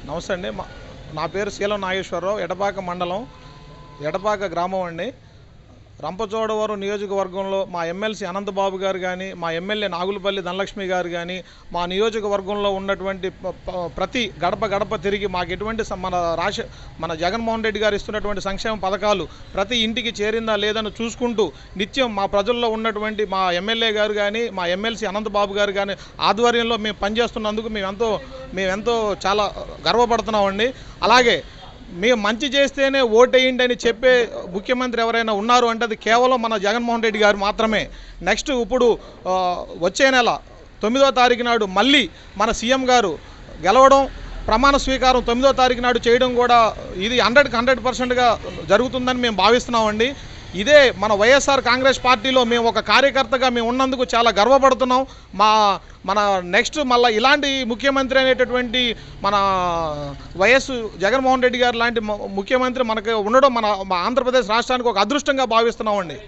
నమస్తే అండి. నా పేరు శీలం నాగేశ్వరరావు. ఎడపాక మండలం, ఎడపాక గ్రామం అండి. రంపచోడవరం నియోజకవర్గంలో మా ఎమ్మెల్సీ అనంతబాబు గారు కానీ, మా ఎమ్మెల్యే నాగులపల్లి ధనలక్ష్మి గారు కానీ, మా నియోజకవర్గంలో ఉన్నటువంటి ప్రతి గడప గడప తిరిగి మాకు ఎటువంటి మన జగన్మోహన్ రెడ్డి గారు ఇస్తున్నటువంటి సంక్షేమ పథకాలు ప్రతి ఇంటికి చేరిందా లేదని చూసుకుంటూ నిత్యం మా ప్రజల్లో ఉన్నటువంటి మా ఎమ్మెల్యే గారు కానీ, మా ఎమ్మెల్సీ అనంతబాబు గారు కానీ ఆధ్వర్యంలో మేము పనిచేస్తున్నందుకు మేమెంతో చాలా గర్వపడుతున్నామండి. అలాగే మేము మంచి చేస్తేనే ఓటేయండి అని చెప్పే ముఖ్యమంత్రి ఎవరైనా ఉన్నారు అంటే అది కేవలం మన జగన్మోహన్ రెడ్డి గారు మాత్రమే. నెక్స్ట్ ఇప్పుడు వచ్చే నెల 9వ తారీఖు నాడు మళ్ళీ మన సీఎం గారు గెలవడం, ప్రమాణ స్వీకారం 9వ తారీఖు నాడు చేయడం కూడా ఇది 100% జరుగుతుందని మేము భావిస్తున్నామండి. ఇదే మన వైఎస్ఆర్ కాంగ్రెస్ పార్టీలో మేము ఒక కార్యకర్తగా మేము ఉన్నందుకు చాలా గర్వపడుతున్నాం. మన నెక్స్ట్ మళ్ళీ ఇలాంటి ముఖ్యమంత్రి అనేటటువంటి మన వైఎస్ జగన్మోహన్ రెడ్డి గారు లాంటి ముఖ్యమంత్రి మనకు ఉండడం మన ఆంధ్రప్రదేశ్ రాష్ట్రానికి ఒక అదృష్టంగా భావిస్తున్నామండి.